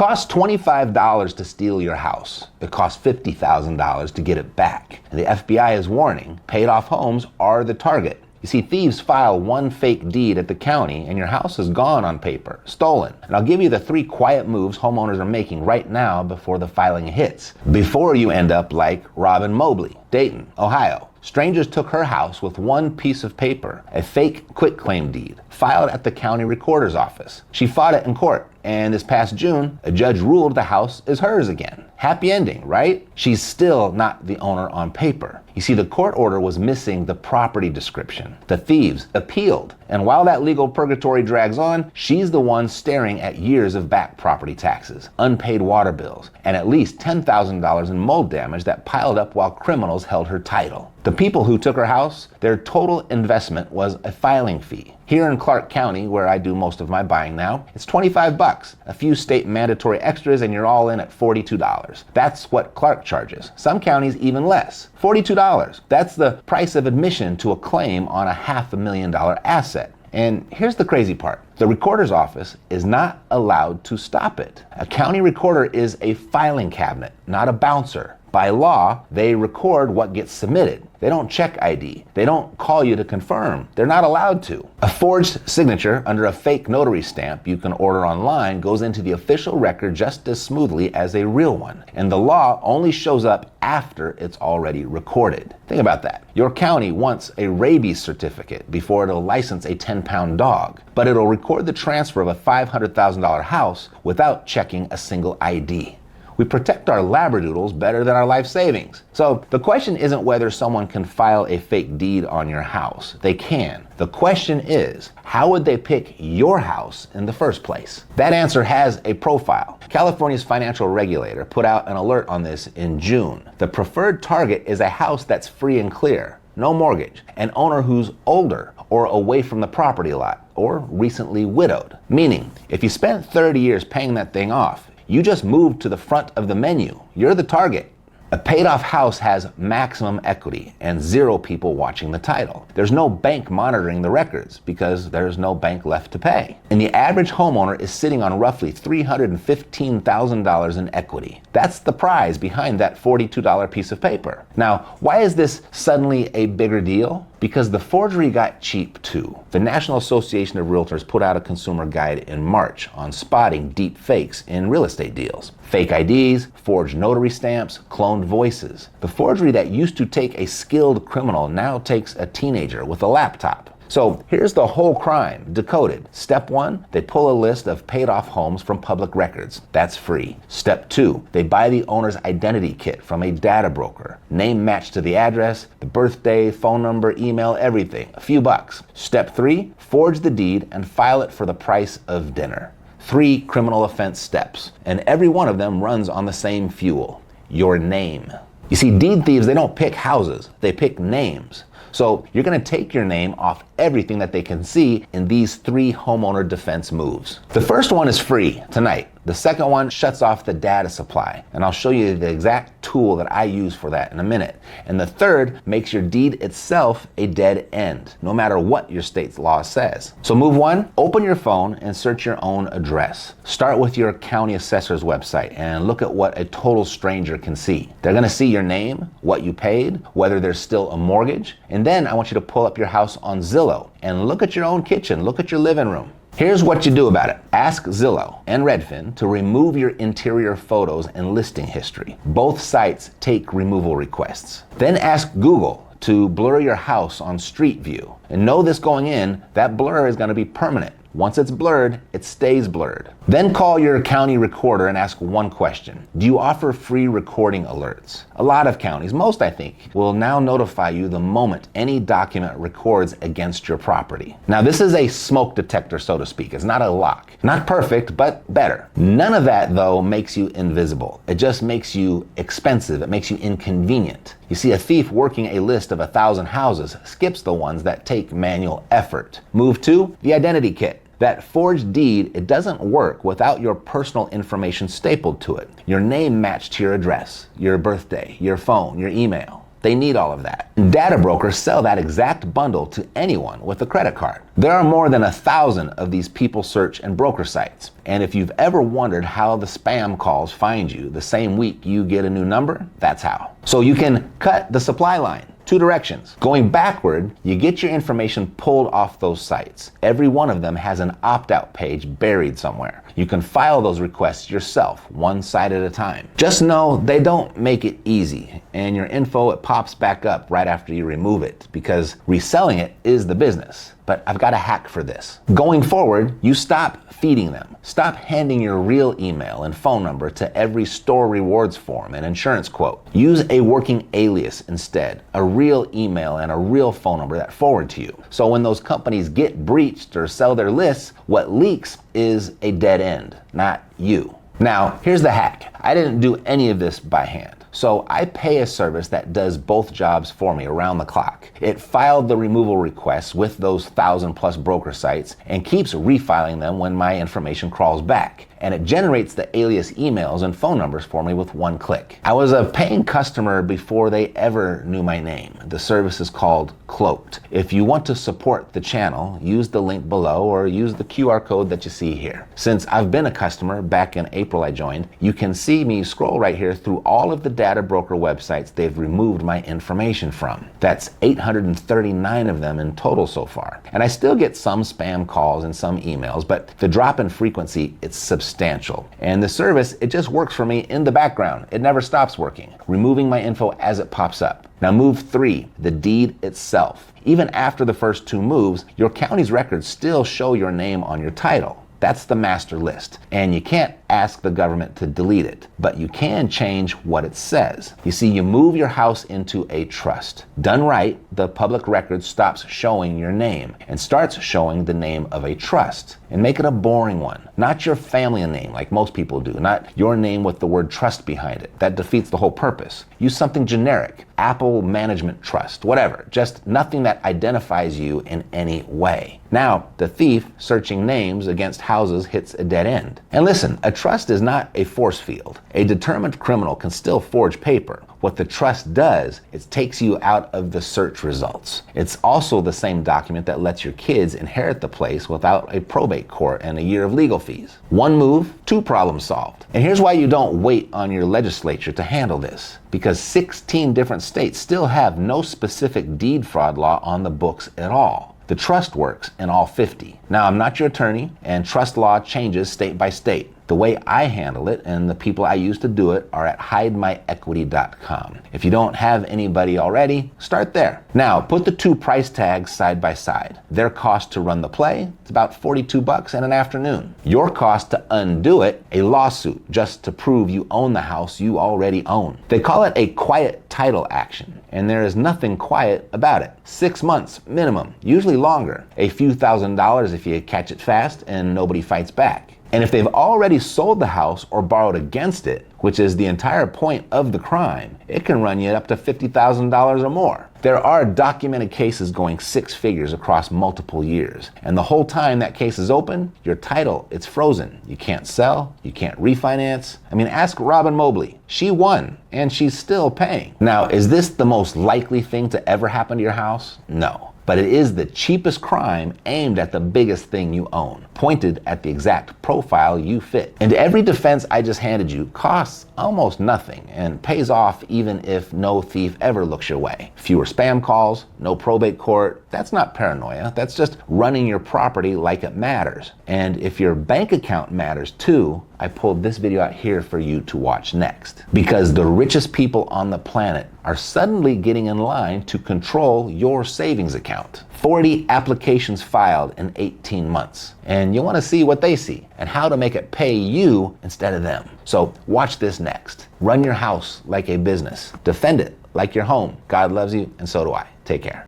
costs $25 to steal your house. It costs $50,000 to get it back. And the FBI is warning, paid-off homes are the target. You see, thieves file one fake deed at the county and your house is gone on paper, stolen. And I'll give you the 3 quiet moves homeowners are making right now before the filing hits, before you end up like Robin Mobley, Dayton, Ohio. Strangers took her house with one piece of paper, a fake quitclaim deed, filed at the county recorder's office. She fought it in court, and this past June, a judge ruled the house is hers again. Happy ending, right? She's still not the owner on paper. You see, the court order was missing the property description. The thieves appealed, and while that legal purgatory drags on, she's the one staring at years of back property taxes, unpaid water bills, and at least $10,000 in mold damage that piled up while criminals held her title. The people who took her house, their total investment was a filing fee. Here in Clark County, where I do most of my buying now, it's $25. A few state mandatory extras and you're all in at $42. That's what Clark charges. Some counties even less. $42. That's the price of admission to a claim on a $500,000 asset. And here's the crazy part. The recorder's office is not allowed to stop it. A county recorder is a filing cabinet, not a bouncer. By law, they record what gets submitted. They don't check ID. They don't call you to confirm. They're not allowed to. A forged signature under a fake notary stamp you can order online goes into the official record just as smoothly as a real one. And the law only shows up after it's already recorded. Think about that. Your county wants a rabies certificate before it'll license a 10-pound dog, but it'll record the transfer of a $500,000 house without checking a single ID. We protect our labradoodles better than our life savings. So the question isn't whether someone can file a fake deed on your house. They can. The question is, how would they pick your house in the first place? That answer has a profile. California's financial regulator put out an alert on this in June. The preferred target is a house that's free and clear, no mortgage, an owner who's older or away from the property lot, or recently widowed. Meaning, if you spent 30 years paying that thing off, you just moved to the front of the menu. You're the target. A paid-off house has maximum equity and 0 people watching the title. There's no bank monitoring the records because there's no bank left to pay. And the average homeowner is sitting on roughly $315,000 in equity. That's the prize behind that $42 piece of paper. Now, why is this suddenly a bigger deal? Because the forgery got cheap too. The National Association of Realtors put out a consumer guide in March on spotting deep fakes in real estate deals. Fake IDs, forged notary stamps, cloned voices. The forgery that used to take a skilled criminal now takes a teenager with a laptop. So here's the whole crime, decoded. Step 1, they pull a list of paid-off homes from public records. That's free. Step 2, they buy the owner's identity kit from a data broker. Name matched to the address, the birthday, phone number, email, everything. A few bucks. Step 3, forge the deed and file it for the price of dinner. 3 criminal offense steps, and every one of them runs on the same fuel, your name. You see, deed thieves, they don't pick houses, they pick names. So you're going to take your name off everything that they can see in these 3 homeowner defense moves. The first one is free tonight. The second one shuts off the data supply, and I'll show you the exact tool that I use for that in a minute. And the third makes your deed itself a dead end, no matter what your state's law says. So move 1, open your phone and search your own address. Start with your county assessor's website and look at what a total stranger can see. They're going to see your name, what you paid, whether there's still a mortgage, and then I want you to pull up your house on Zillow and look at your own kitchen, look at your living room. Here's what you do about it. Ask Zillow and Redfin to remove your interior photos and listing history. Both sites take removal requests. Then ask Google to blur your house on Street View. And know this going in, that blur is going to be permanent. Once it's blurred, it stays blurred. Then call your county recorder and ask one question. Do you offer free recording alerts? A lot of counties, most I think, will now notify you the moment any document records against your property. Now this is a smoke detector, so to speak. It's not a lock. Not perfect, but better. None of that, though, makes you invisible. It just makes you expensive. It makes you inconvenient. You see, a thief working a list of 1,000 houses skips the ones that take manual effort. Move 2, the identity kit. That forged deed, it doesn't work without your personal information stapled to it. Your name matched to your address, your birthday, your phone, your email. They need all of that. Data brokers sell that exact bundle to anyone with a credit card. There are more than 1,000 of these people search and broker sites. And if you've ever wondered how the spam calls find you the same week you get a new number, that's how. So you can cut the supply line. Two directions. Going backward, you get your information pulled off those sites. Every one of them has an opt-out page buried somewhere. You can file those requests yourself, one site at a time. Just know they don't make it easy, and your info, it pops back up right after you remove it, because reselling it is the business. But I've got a hack for this. Going forward, you stop feeding them. Stop handing your real email and phone number to every store rewards form and insurance quote. Use a working alias instead, a real email and a real phone number that forward to you. So when those companies get breached or sell their lists, what leaks is a dead end, not you. Now, here's the hack. I didn't do any of this by hand. So I pay a service that does both jobs for me around the clock. It filed the removal requests with those 1,000+ broker sites and keeps refiling them when my information crawls back. And it generates the alias emails and phone numbers for me with one click. I was a paying customer before they ever knew my name. The service is called Cloaked. If you want to support the channel, use the link below or use the QR code that you see here. Since I've been a customer, back in April I joined, you can see me scroll right here through all of the data broker websites they've removed my information from. That's 839 of them in total so far. And I still get some spam calls and some emails, but the drop in frequency, it's substantial. And the service, it just works for me in the background. It never stops working, removing my info as it pops up. Now move 3, the deed itself. Even after the first 2 moves, your county's records still show your name on your title. That's the master list. And you can't ask the government to delete it, but you can change what it says. You see, you move your house into a trust. Done right, the public record stops showing your name and starts showing the name of a trust. And make it a boring one. Not your family name like most people do. Not your name with the word trust behind it. That defeats the whole purpose. Use something generic. Apple Management Trust, whatever. Just nothing that identifies you in any way. Now, the thief searching names against houses hits a dead end. And listen, a trust is not a force field. A determined criminal can still forge paper. What the trust does, it takes you out of the search results. It's also the same document that lets your kids inherit the place without a probate court and a year of legal fees. One move, 2 problems solved. And here's why you don't wait on your legislature to handle this. Because 16 different states still have no specific deed fraud law on the books at all. The trust works in all 50. Now, I'm not your attorney, and trust law changes state by state. The way I handle it and the people I use to do it are at hidemyequity.com. If you don't have anybody already, start there. Now, put the 2 price tags side by side. Their cost to run the play, it's about $42 in an afternoon. Your cost to undo it, a lawsuit just to prove you own the house you already own. They call it a quiet title action, and there is nothing quiet about it. 6 months minimum, usually longer. A few $1,000s if you catch it fast and nobody fights back. And if they've already sold the house or borrowed against it, which is the entire point of the crime, it can run you up to $50,000 or more. There are documented cases going 6 figures across multiple years. And the whole time that case is open, your title, it's frozen. You can't sell, you can't refinance. I mean, ask Robin Mobley. She won, and she's still paying. Now, is this the most likely thing to ever happen to your house? No. But it is the cheapest crime aimed at the biggest thing you own, pointed at the exact profile you fit. And every defense I just handed you costs almost nothing and pays off even if no thief ever looks your way. Fewer spam calls, no probate court. That's not paranoia. That's just running your property like it matters. And if your bank account matters too, I pulled this video out here for you to watch next. Because the richest people on the planet are suddenly getting in line to control your savings account. 40 applications filed in 18 months. And you want to see what they see and how to make it pay you instead of them. So watch this next. Run your house like a business. Defend it like your home. God loves you, and so do I. Take care.